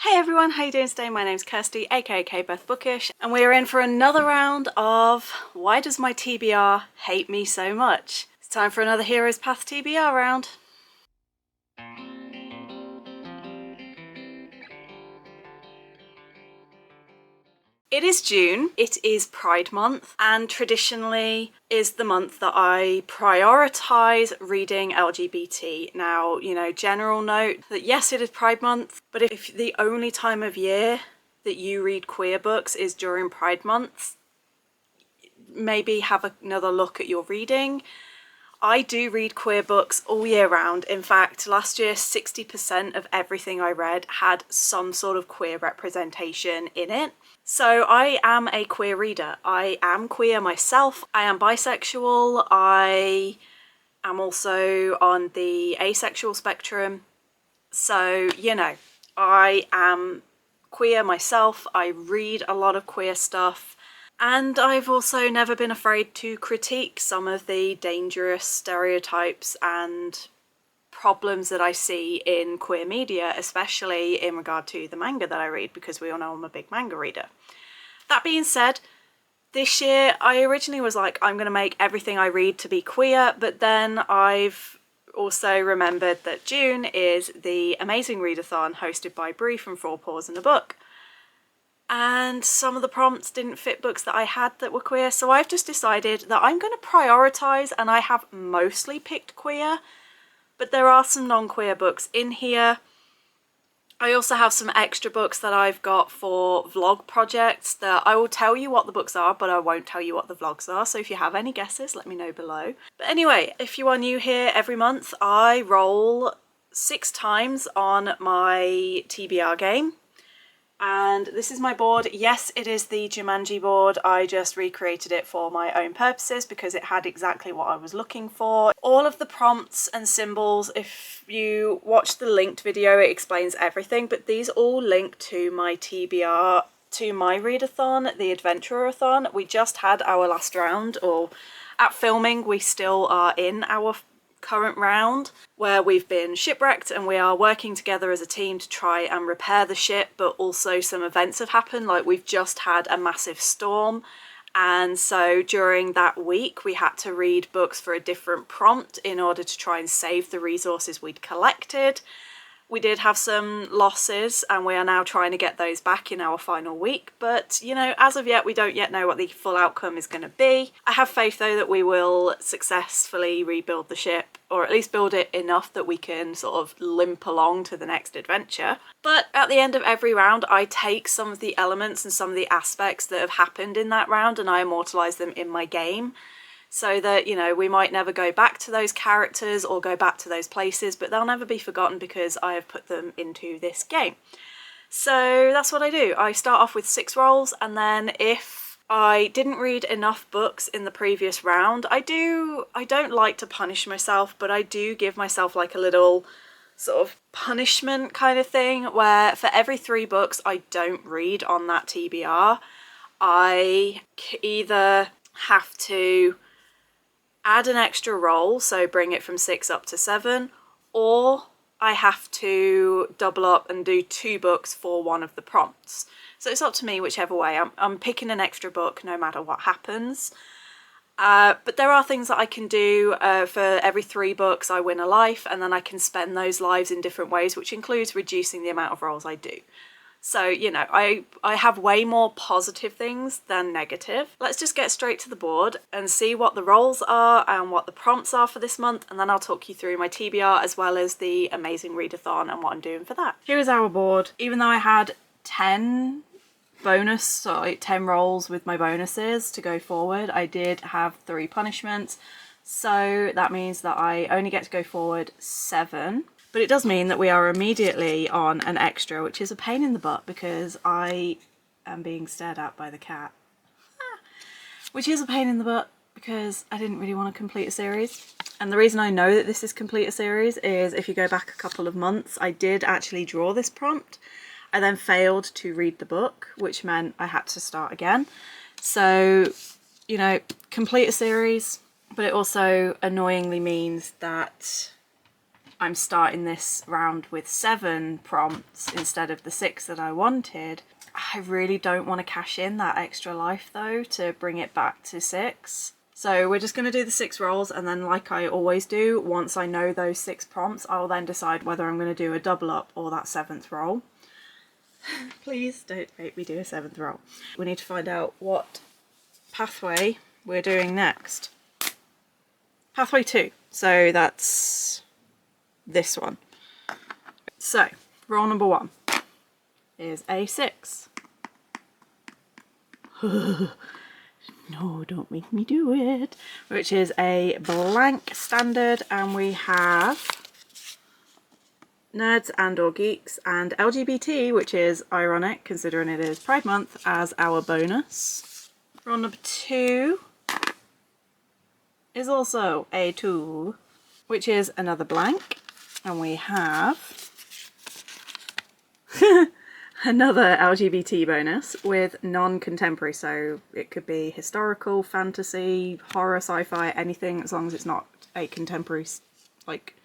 Hey everyone, how you doing today? My name's Kirsty, aka Beth Bookish, and we're in for another round of Why Does My TBR Hate Me So Much? It's time for another Heroes Path TBR round. It is June, it is Pride Month, and traditionally is the month that I prioritise reading LGBT. Now, general note that yes, it is Pride Month, but if the only time of year that you read queer books is during Pride Month, maybe have another look at your reading. I do read queer books all year round. In fact, last year 60% of everything I read had some sort of queer representation in it. So I am a queer reader. I am queer myself. I am bisexual. I am also on the asexual spectrum. So, I am queer myself. I read a lot of queer stuff. And I've also never been afraid to critique some of the dangerous stereotypes and problems that I see in queer media, especially in regard to the manga that I read, because we all know I'm a big manga reader. That being said, this year I originally was like, I'm going to make everything I read to be queer, but then I've also remembered that June is the Amazing Readathon hosted by Brie from Four Paws in a Book. And some of the prompts didn't fit books that I had that were queer, so I've just decided that I'm going to prioritise, and I have mostly picked queer, but there are some non-queer books in here. I also have some extra books that I've got for vlog projects that I will tell you what the books are, but I won't tell you what the vlogs are, so if you have any guesses, let me know below. But anyway, if you are new here, every month I roll 6 times on my TBR game. And this is my board. Yes, it is the Jumanji board. I just recreated it for my own purposes because it had exactly what I was looking for. All of the prompts and symbols, if you watch the linked video, it explains everything, but these all link to my TBR, to my readathon, the Adventure-a-thon. We just had our last round, or at filming, we still are in our current round where we've been shipwrecked and we are working together as a team to try and repair the ship, but also some events have happened. Like, we've just had a massive storm, and so during that week we had to read books for a different prompt in order to try and save the resources we'd collected. We did have some losses and we are now trying to get those back in our final week, but as of yet we don't yet know what the full outcome is going to be. I have faith though that we will successfully rebuild the ship, or at least build it enough that we can sort of limp along to the next adventure. But at the end of every round I take some of the elements and some of the aspects that have happened in that round and I immortalise them in my game, so that, we might never go back to those characters or go back to those places, but they'll never be forgotten because I have put them into this game. So that's what I do. I start off with 6 rolls, and then if I didn't read enough books in the previous round, I don't like to punish myself, but I do give myself like a little sort of punishment kind of thing, where for every 3 books I don't read on that TBR, I either have to add an extra roll, so bring it from 6 up to 7, or I have to double up and do 2 books for one of the prompts. So it's up to me whichever way. I'm picking an extra book no matter what happens. But there are things that I can do. For every 3 books I win a life, and then I can spend those lives in different ways, which includes reducing the amount of rolls I do. So, I have way more positive things than negative. Let's just get straight to the board and see what the roles are and what the prompts are for this month, and then I'll talk you through my TBR as well as the Amazing Readathon and what I'm doing for that. Here is our board. Even though I had 10 rolls with my bonuses to go forward, I did have 3 punishments. So that means that I only get to go forward 7. But it does mean that we are immediately on an extra, which is a pain in the butt because I am being stared at by the cat. Which is a pain in the butt because I didn't really want to complete a series. And the reason I know that this is complete a series is if you go back a couple of months, I did actually draw this prompt. I then failed to read the book, which meant I had to start again. So, complete a series, but it also annoyingly means that I'm starting this round with 7 prompts instead of the 6 that I wanted. I really don't want to cash in that extra life though to bring it back to 6. So we're just going to do the 6 rolls, and then like I always do, once I know those 6 prompts, I'll then decide whether I'm going to do a double up or that 7th roll. Please don't make me do a 7th roll. We need to find out what pathway we're doing next. Pathway 2. So that's this one. So roll number 1 is a 6. No, don't make me do it. Which is a blank standard, and we have nerds and or geeks and LGBT, which is ironic considering it is Pride Month, as our bonus. Roll number 2 is also a 2, which is another blank, and we have another LGBT bonus with non-contemporary, so it could be historical, fantasy, horror, sci-fi, anything, as long as it's not a contemporary like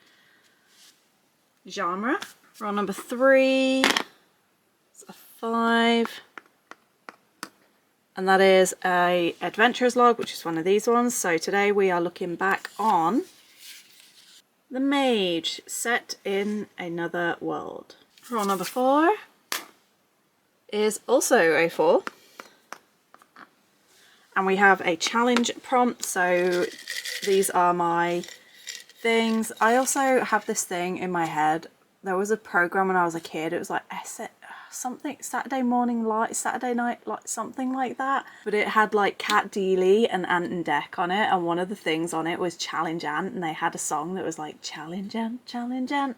genre. Roll number 3 is a 5, and that is a adventurer's log, which is one of these ones. So today we are looking back on the mage set in another world. Roll number 4 is also a 4, and we have a challenge prompt. So these are my things. I also have this thing in my head. There was a program when I was a kid, it was like something Saturday morning light, Saturday night, like something like that, but it had like Cat Dealey and Ant and Dec on it, and one of the things on it was Challenge Ant, and they had a song that was like Challenge Ant, Challenge Ant.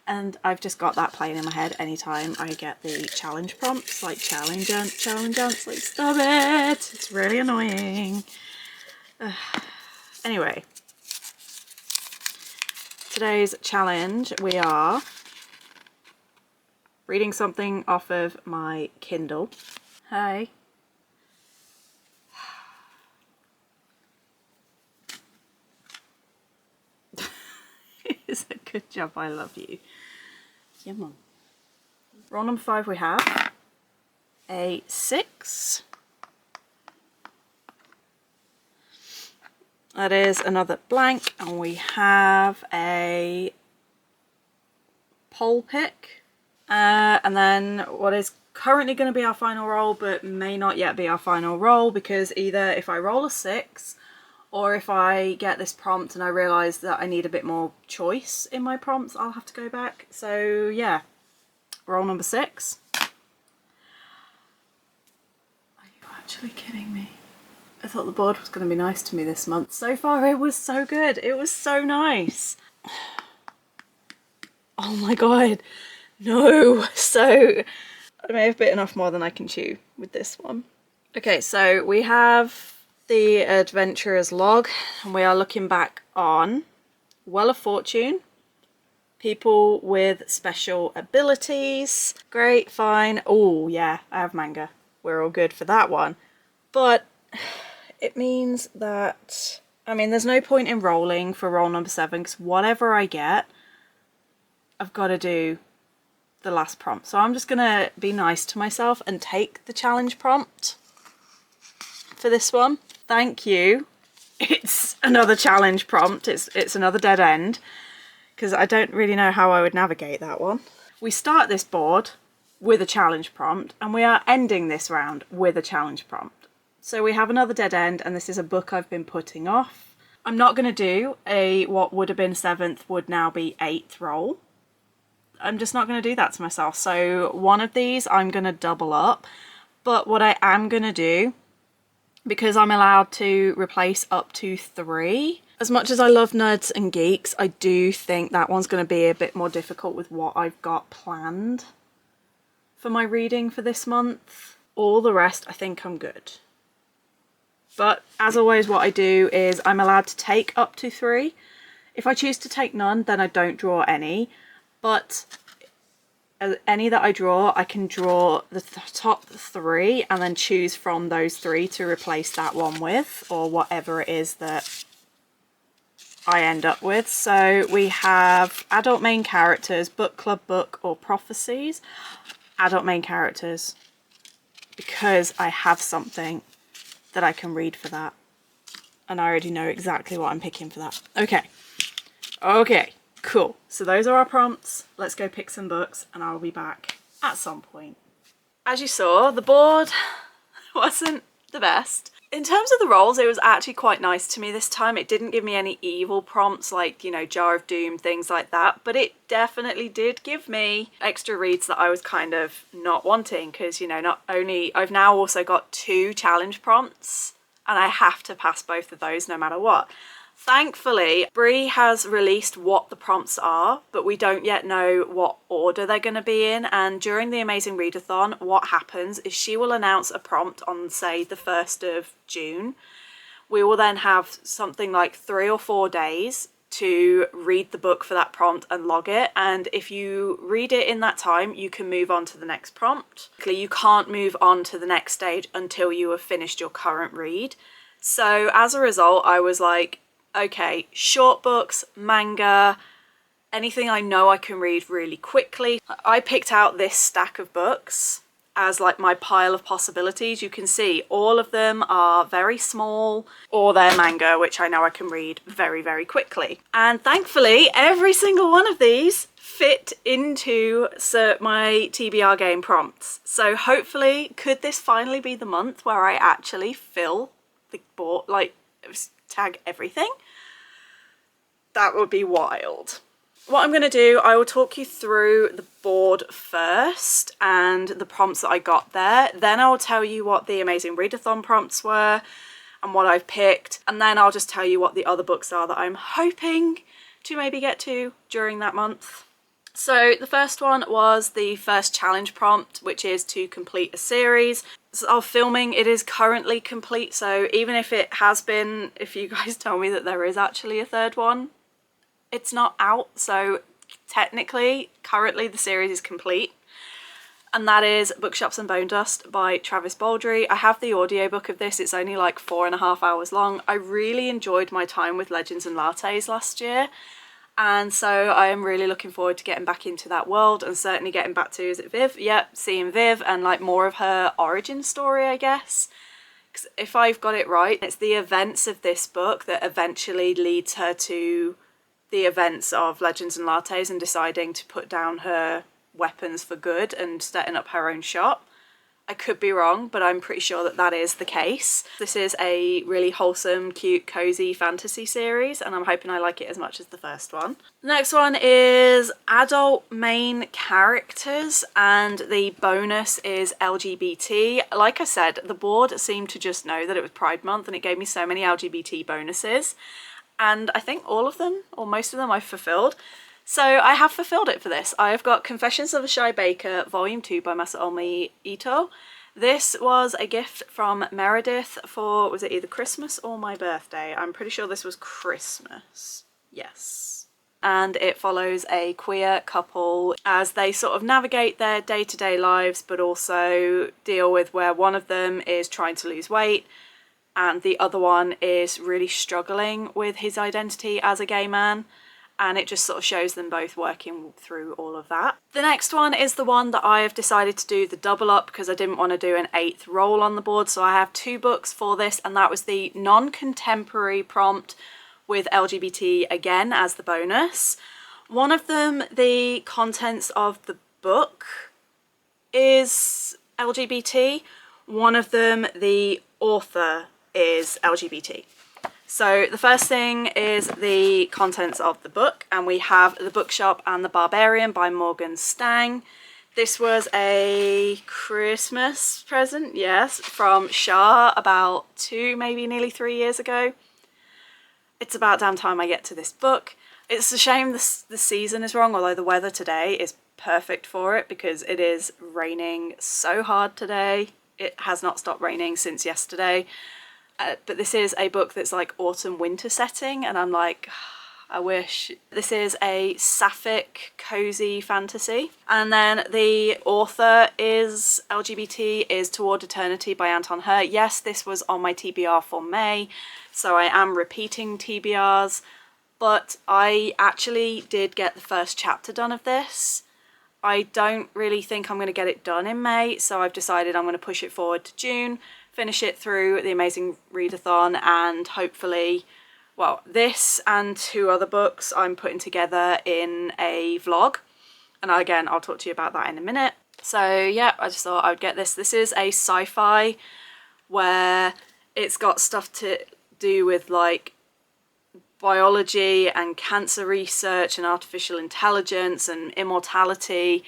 And I've just got that playing in my head anytime I get the challenge prompts, like challenge ant, like stop it, it's really annoying. Anyway, today's challenge, we are reading something off of my Kindle. Hi. It's a good job, I love you. Come on. Roll number 5 we have a 6. That is another blank, and we have a pole pick. And then what is currently going to be our final roll, but may not yet be our final roll, because either if I roll a 6, or if I get this prompt and I realise that I need a bit more choice in my prompts, I'll have to go back. So yeah, roll number 6. Are you actually kidding me? I thought the board was going to be nice to me this month. So far it was so good. It was so nice. Oh my god. No. So I may have bitten off more than I can chew with this one. Okay, so we have the adventurer's log, and we are looking back on Well of Fortune, people with special abilities. Great, fine. Oh yeah, I have manga. We're all good for that one. But it means that, I mean, there's no point in rolling for roll number 7, because whatever I get, I've got to do the last prompt. So I'm just gonna be nice to myself and take the challenge prompt for this one. Thank you. It's another challenge prompt. It's another dead end, because I don't really know how I would navigate that one. We start this board with a challenge prompt, and we are ending this round with a challenge prompt. So we have another dead end, and this is a book I've been putting off. I'm not going to do a what would have been 7th would now be 8th roll. I'm just not going to do that to myself. So one of these I'm going to double up, but what I am going to do, because I'm allowed to replace up to 3. As much as I love nerds and geeks, I do think that one's going to be a bit more difficult with what I've got planned for my reading for this month. All the rest, I think I'm good. But as always, what I do is I'm allowed to take up to 3. If I choose to take none, then I don't draw any. But any that I draw, I can draw the top 3 and then choose from those 3 to replace that one with, or whatever it is that I end up with. So we have adult main characters, book club book, or prophecies. Adult main characters, because I have something that I can read for that. And I already know exactly what I'm picking for that. Okay, cool. So those are our prompts. Let's go pick some books and I'll be back at some point. As you saw, the board wasn't the best. In terms of the rolls, it was actually quite nice to me this time. It didn't give me any evil prompts like, you know, Jar of Doom, things like that, but it definitely did give me extra reads that I was kind of not wanting because, you know, not only I've now also got 2 challenge prompts and I have to pass both of those no matter what. Thankfully, Brie has released what the prompts are, but we don't yet know what order they're going to be in. And during the Amazing Readathon, what happens is she will announce a prompt on, say, the 1st of June. We will then have something like 3 or 4 days to read the book for that prompt and log it. And if you read it in that time, you can move on to the next prompt. You can't move on to the next stage until you have finished your current read. So as a result, I was like, okay, short books, manga, anything I know I can read really quickly. I picked out this stack of books as like my pile of possibilities. You can see all of them are very small or they're manga, which I know I can read very, very quickly. And thankfully, every single one of these fit into my TBR game prompts. So hopefully, could this finally be the month where I actually fill the board, like tag everything? That would be wild. What I'm going to do, I will talk you through the board first and the prompts that I got there. Then I'll tell you what the Amazing Readathon prompts were and what I've picked. And then I'll just tell you what the other books are that I'm hoping to maybe get to during that month. So the first one was the first challenge prompt, which is to complete a series. Of filming, it is currently complete, so even if it has been, if you guys tell me that there is actually a 3rd one, it's not out, so technically, currently the series is complete. And that is Bookshops and Bone Dust by Travis Baldree. I have the audiobook of this, it's only like 4.5 hours long. I really enjoyed my time with Legends and Lattes last year. And so I am really looking forward to getting back into that world and certainly getting back to, is it Viv? Yep, seeing Viv and like more of her origin story, I guess. Because if I've got it right, it's the events of this book that eventually leads her to the events of Legends and Lattes and deciding to put down her weapons for good and setting up her own shop. I could be wrong, but I'm pretty sure that that is the case. This is a really wholesome, cute, cozy fantasy series, and I'm hoping I like it as much as the first one. The next one is adult main characters, and the bonus is LGBT. Like I said, the board seemed to just know that it was Pride Month, and it gave me so many LGBT bonuses. And I think all of them, or most of them, I've fulfilled. So I have fulfilled it for this. I have got Confessions of a Shy Baker, Volume 2 by Masaomi Ito. This was a gift from Meredith for, was it either Christmas or my birthday? I'm pretty sure this was Christmas. Yes. And it follows a queer couple as they sort of navigate their day-to-day lives, but also deal with where one of them is trying to lose weight and the other one is really struggling with his identity as a gay man. And it just sort of shows them both working through all of that. The next one is the one that I have decided to do the double up because I didn't want to do an 8th roll on the board. So I have 2 books for this, and that was the non-contemporary prompt with LGBT again as the bonus. One of them, the contents of the book is LGBT. One of them, the author is LGBT. So the first thing is the contents of the book, and we have The Bookshop and the Barbarian by Morgan Stang. This was a Christmas present, yes, from Shah about 2, maybe nearly 3 years ago. It's about damn time I get to this book. It's a shame the season is wrong, although the weather today is perfect for it because it is raining so hard today. It has not stopped raining since yesterday. But this is a book that's like autumn-winter setting, and I'm like, I wish. This is a sapphic, cozy fantasy. And then the author is LGBT, is Toward Eternity by Anton Hur. Yes, this was on my TBR for May, so I am repeating TBRs. but I actually did get the first chapter done of this. I don't really think I'm going to get it done in May, so I've decided I'm going to push it forward to June, finish it through the Amazing Readathon, and hopefully, well, this and 2 other books I'm putting together in a vlog. And again, I'll talk to you about that in a minute. So yeah, I just thought I would get this. This is a sci-fi where it's got stuff to do with like biology and cancer research and artificial intelligence and immortality,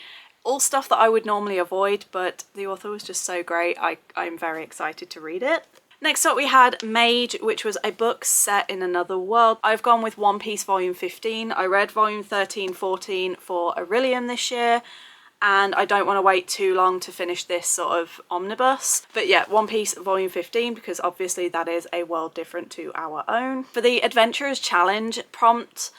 all stuff that I would normally avoid, but the author was just so great. I'm very excited to read it. Next up we had Mage, which was a book set in another world. I've gone with One Piece volume 15. I read volume 13, 14 for Aurelium this year, and I don't want to wait too long to finish this sort of omnibus. But yeah, One Piece volume 15, because obviously that is a world different to our own. For the Adventurer's Challenge prompt,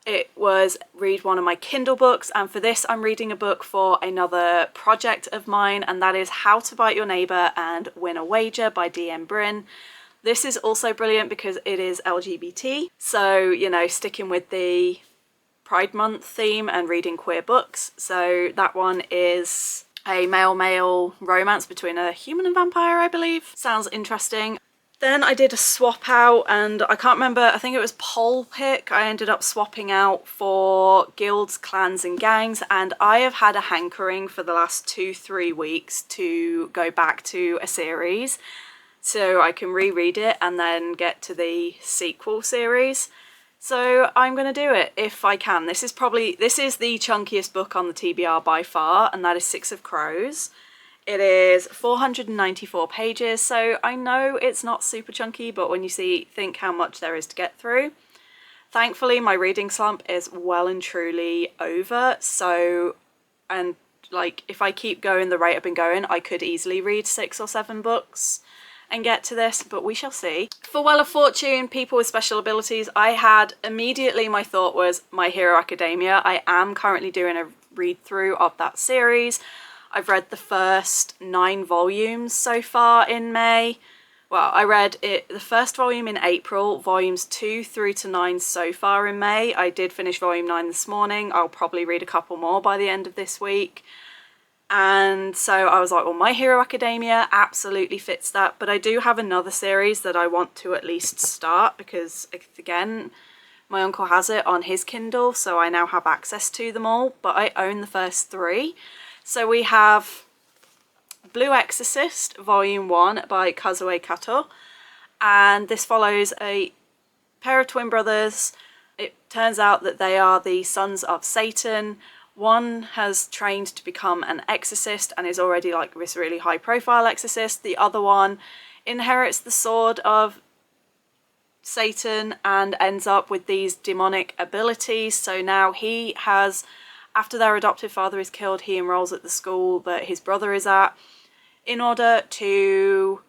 it was read one of my Kindle books, and for this I'm reading a book for another project of mine, and that is How to Bite Your Neighbour and Win a Wager by D.M. Bryn. This is also brilliant because it is LGBT, so, you know, sticking with the Pride Month theme and reading queer books. So that one is a male-male romance between a human and vampire, I believe. Sounds interesting. Then I did a swap out, and I can't remember, I think it was poll pick I ended up swapping out for guilds, clans and gangs, and I have had a hankering for the last 2-3 weeks to go back to a series so I can reread it and then get to the sequel series. So I'm going to do it if I can. This is the chunkiest book on the TBR by far, and that is Six of Crows. It is 494 pages, so I know it's not super chunky, but when you think how much there is to get through. Thankfully, my reading slump is well and truly over, so, and like, if I keep going the rate I've been going, I could easily read 6 or 7 books and get to this, but we shall see. For Well of Fortune, People with Special Abilities, I had immediately my thought was My Hero Academia. I am currently doing a read through of that series. I've read the first 9 volumes so far in May. Well, I read the first volume in April, volumes 2 through to 9 so far in May. I did finish volume 9 this morning. I'll probably read a couple more by the end of this week. And so I was like, well, My Hero Academia absolutely fits that. But I do have another series that I want to at least start because, again, my uncle has it on his Kindle, so I now have access to them all. But I own the first 3. So we have Blue Exorcist, Volume 1 by Kazue Kato. And this follows a pair of twin brothers. It turns out that they are the sons of Satan. One has trained to become an exorcist and is already like this really high profile exorcist. The other one inherits the sword of Satan and ends up with these demonic abilities. So now he has, after their adoptive father is killed, he enrolls at the school that his brother is at in order to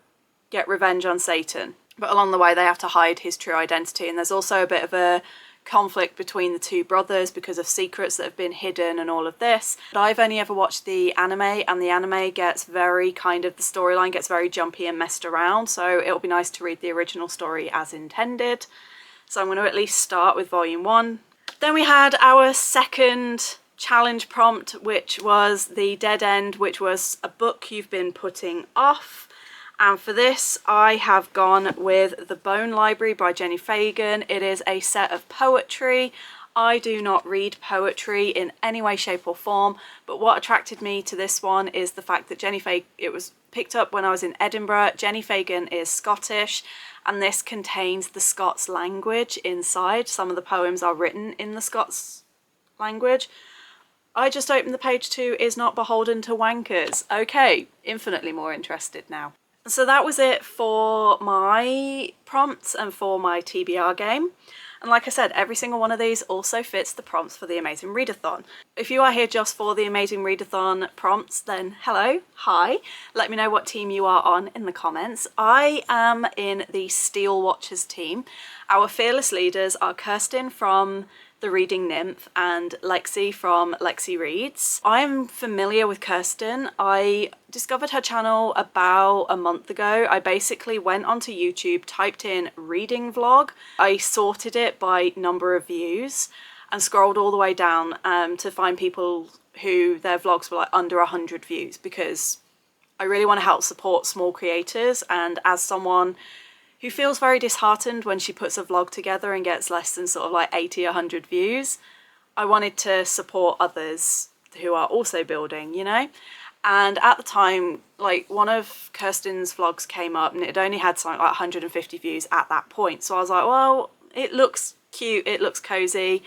get revenge on Satan. But along the way they have to hide his true identity, and there's also a bit of a conflict between the 2 brothers because of secrets that have been hidden and all of this. But I've only ever watched the anime, and the anime gets very the storyline gets very jumpy and messed around, so it'll be nice to read the original story as intended. So I'm going to at least start with volume 1. Then we had our second challenge prompt, which was The Dead End, which was a book you've been putting off. And for this, I have gone with The Bone Library by Jenny Fagan. It is a set of poetry. I do not read poetry in any way, shape or form, but what attracted me to this one is the fact that it was picked up when I was in Edinburgh. Jenny Fagan is Scottish, and this contains the Scots language inside. Some of the poems are written in the Scots language. I just opened the page to is not beholden to wankers. Okay, infinitely more interested now. So that was it for my prompts and for my TBR game. And like I said, every single one of these also fits the prompts for the Amazing Readathon. If you are here just for the Amazing Readathon prompts, then hello, hi. Let me know what team you are on in the comments. I am in the Steelwatchers team. Our fearless leaders are Kirsten from the Reading Nymph, and Lexi from Lexi Reads. I'm familiar with Kirsten. I discovered her channel about a month ago. I basically went onto YouTube, typed in reading vlog. I sorted it by number of views and scrolled all the way down to find people who their vlogs were like under 100 views, because I really want to help support small creators. And as someone who feels very disheartened when she puts a vlog together and gets less than sort of like 80 or 100 views, I wanted to support others who are also building, you know? And at the time, like, one of Kirsten's vlogs came up and it had only had something like 150 views at that point. So I was like, well, it looks cute, it looks cozy.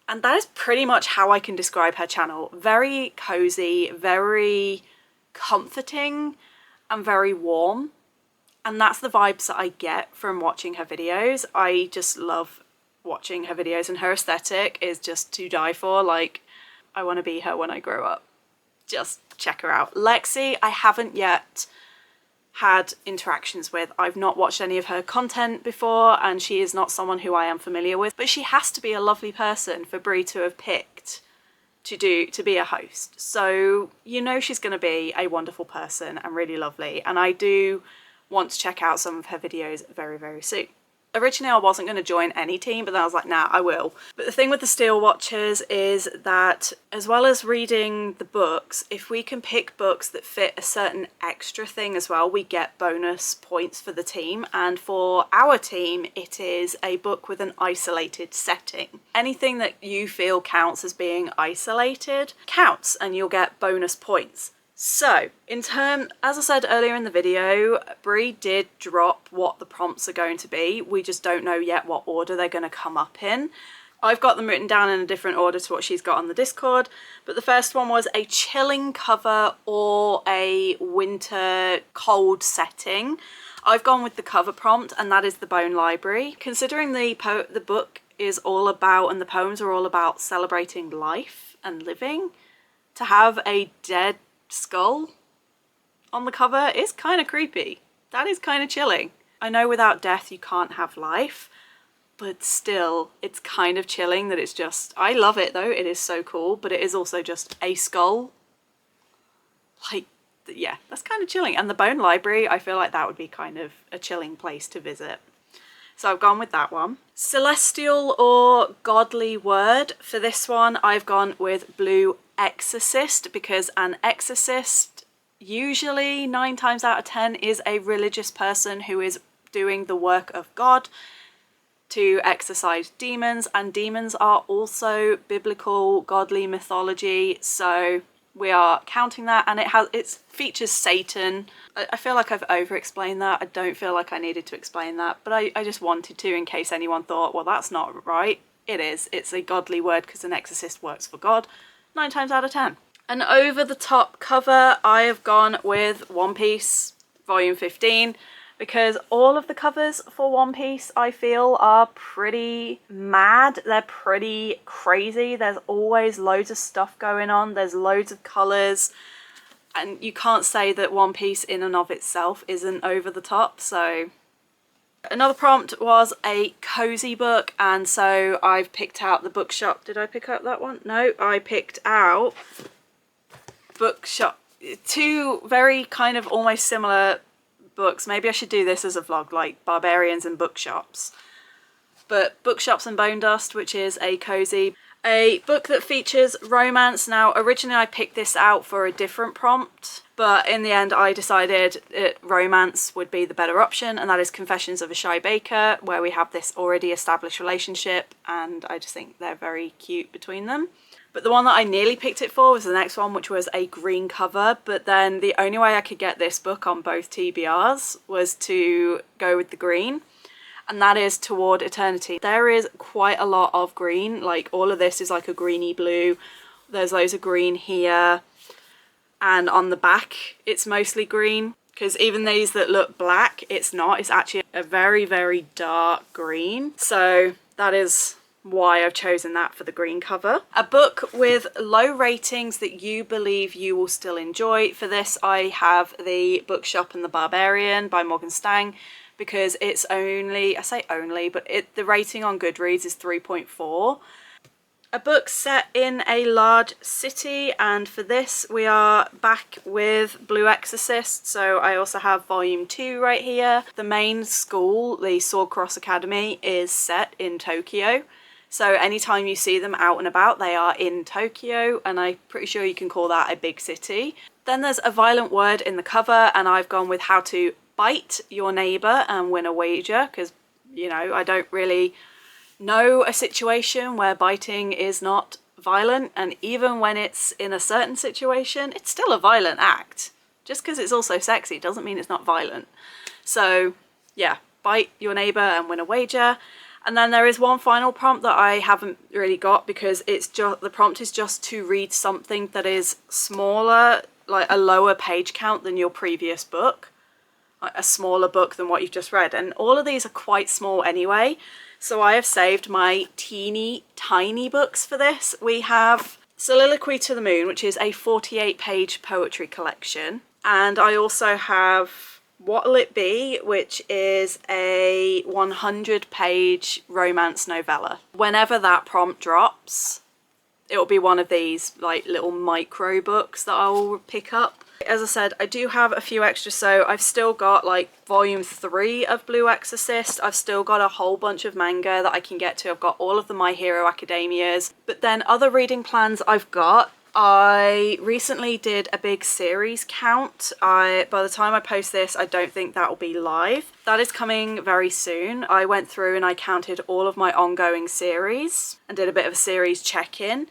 And that is pretty much how I can describe her channel. Very cozy, very comforting, and very warm. And that's the vibes that I get from watching her videos. I just love watching her videos, and her aesthetic is just to die for. Like, I want to be her when I grow up. Just check her out. Lexi, I haven't yet had interactions with. I've not watched any of her content before, and she is not someone who I am familiar with, but she has to be a lovely person for Brie to have picked to be a host. So you know she's going to be a wonderful person and really lovely, and I do want to check out some of her videos very, very soon. Originally I wasn't going to join any team, but then I was like, nah, I will. But the thing with the Steelwatchers is that, as well as reading the books, if we can pick books that fit a certain extra thing as well, we get bonus points for the team. And for our team, it is a book with an isolated setting. Anything that you feel counts as being isolated counts, and you'll get bonus points. So, as I said earlier in the video, Brie did drop what the prompts are going to be. We just don't know yet what order they're going to come up in. I've got them written down in a different order to what she's got on the Discord, but the first one was a chilling cover or a winter cold setting. I've gone with the cover prompt, and that is the Bone Library. Considering the book is all about, and the poems are all about celebrating life and living, to have a dead skull on the cover is kind of creepy. That is kind of chilling. I know without death you can't have life, but still it's kind of chilling that it's just, I love it though, it is so cool, but it is also just a skull. Like, yeah, that's kind of chilling. And the Bone Library, I feel like that would be kind of a chilling place to visit. So I've gone with that one. Celestial or Godly Word. For this one, I've gone with Blue Exorcist, because an exorcist usually 9 times out of 10 is a religious person who is doing the work of God to exorcise demons, and demons are also biblical godly mythology, so we are counting that. And it features Satan. I feel like I've over explained that. I don't feel like I needed to explain that, but I just wanted to, in case anyone thought, well, that's not right. It is. It's a godly word because an exorcist works for God 9 times out of 10. And over the top cover, I have gone with One Piece Volume 15, because all of the covers for One Piece I feel are pretty mad. They're pretty crazy. There's always loads of stuff going on. There's loads of colours. And you can't say that One Piece in and of itself isn't over the top. So another prompt was a cozy book, and so I've picked out the Bookshop. Did I pick up that one? No, I picked out Bookshop. 2 very kind of almost similar books. Maybe I should do this as a vlog, like Barbarians and Bookshops. But Bookshops and Bone Dust, which is a cozy, a book that features romance. Now, originally I picked this out for a different prompt, but in the end I decided romance would be the better option, and that is Confessions of a Shy Baker, where we have this already established relationship, and I just think they're very cute between them. But the one that I nearly picked it for was the next one, which was a green cover, but then the only way I could get this book on both TBRs was to go with the green, and that is Toward Eternity. There is quite a lot of green, like all of this is like a greeny blue. There's loads of green here, and on the back it's mostly green, because even these that look black, it's not. It's actually a very, very dark green. So that is why I've chosen that for the green cover. A book with low ratings that you believe you will still enjoy. For this I have the Bookshop and the Barbarian by Morgan Stang, because it's only, I say only, but the rating on Goodreads is 3.4. A book set in a large city, and for this we are back with Blue Exorcist. So I also have volume 2 right here. The main school, the Swordcross Academy, is set in Tokyo. So anytime you see them out and about, they are in Tokyo, and I'm pretty sure you can call that a big city. Then there's a violent word in the cover, and I've gone with how to bite your neighbour and win a wager, because, you know, I don't really know a situation where biting is not violent, and even when it's in a certain situation, it's still a violent act. Just because it's also sexy doesn't mean it's not violent. So yeah, bite your neighbour and win a wager. And then there is one final prompt that I haven't really got, because it's just, the prompt is just to read something that is smaller, like a lower page count than your previous book, like a smaller book than what you've just read. And all of these are quite small anyway, so I have saved my teeny tiny books for this. We have Soliloquy to the Moon, which is a 48-page poetry collection, and I also have What'll It Be, which is a 100-page romance novella. Whenever that prompt drops, it'll be one of these like little micro books that I will pick up. As I said, I do have a few extras, so I've still got like volume 3 of Blue Exorcist. I've still got a whole bunch of manga that I can get to. I've got all of the My Hero Academias. But then other reading plans I've got, I recently did a big series count. By the time I post this, I don't think that will be live. That is coming very soon. I went through and I counted all of my ongoing series and did a bit of a series check-in.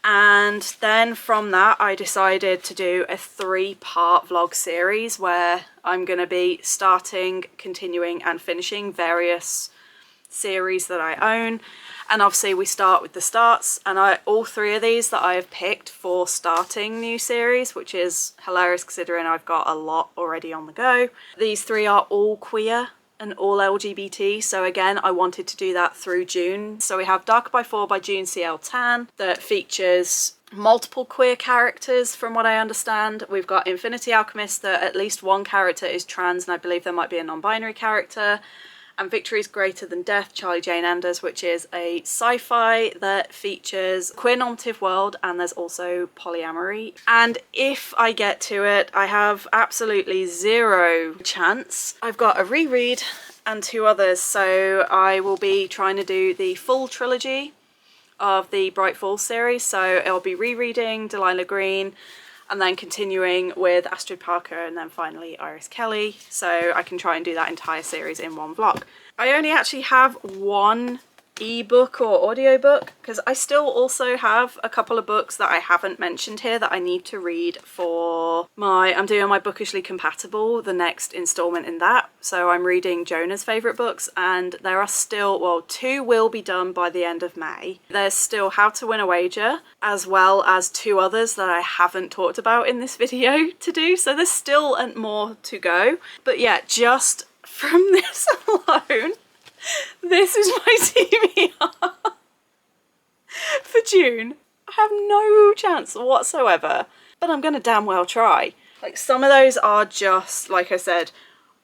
And then from that, I decided to do a 3-part vlog series where I'm going to be starting, continuing and finishing various series that I own. And obviously we start with the starts, and all 3 of these that I have picked for starting new series, which is hilarious considering I've got a lot already on the go. These 3 are all queer and all LGBT, so again I wanted to do that through June. So we have Dark by 4 by June CL Tan that features multiple queer characters from what I understand. We've got Infinity Alchemist that at least one character is trans, and I believe there might be a non-binary character. And Victory is Greater Than Death, Charlie Jane Anders, which is a sci-fi that features queer normative world, and there's also polyamory. And if I get to it, I have absolutely 0 chance. I've got a reread and 2 others, so I will be trying to do the full trilogy of the Bright Falls series. So it'll be rereading Delilah Green, and then continuing with Astrid Parker, and then finally Iris Kelly. So I can try and do that entire series in one vlog. I only actually have one ebook or audiobook, because I still also have a couple of books that I haven't mentioned here that I need to read for I'm doing my Bookishly Compatible, the next installment in that. So I'm reading Jonah's favourite books, and there are still, well, 2 will be done by the end of May. There's still How to Win a Wager, as well as 2 others that I haven't talked about in this video to do, so there's still more to go. But yeah, just from this alone, this is my TBR for June. I have no chance whatsoever, but I'm gonna damn well try. Like, some of those are just, like I said,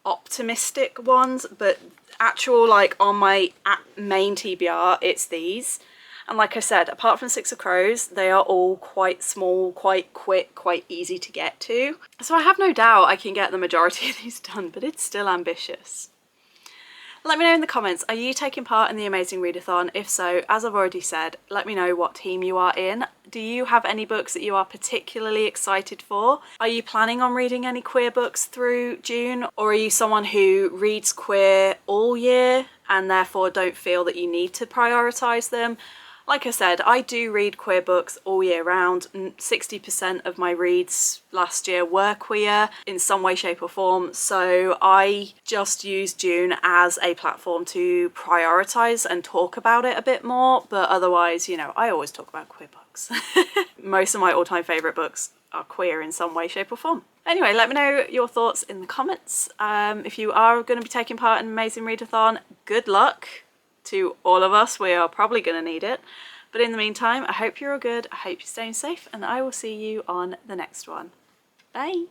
optimistic ones, but actual, like, on my main TBR, it's these. And like I said, apart from 6 of Crows, they are all quite small, quite quick, quite easy to get to. So I have no doubt I can get the majority of these done, but it's still ambitious. Let me know in the comments, are you taking part in the Amazing Readathon? If so, as I've already said, let me know what team you are in. Do you have any books that you are particularly excited for? Are you planning on reading any queer books through June? Or are you someone who reads queer all year and therefore don't feel that you need to prioritise them? Like I said, I do read queer books all year round. 60% of my reads last year were queer in some way, shape or form. So I just use June as a platform to prioritise and talk about it a bit more. But otherwise, you know, I always talk about queer books. Most of my all-time favourite books are queer in some way, shape or form. Anyway, let me know your thoughts in the comments. If you are going to be taking part in Amazing Readathon, good luck to all of us. We are probably going to need it. But in the meantime, I hope you're all good, I hope you're staying safe, and I will see you on the next one. Bye!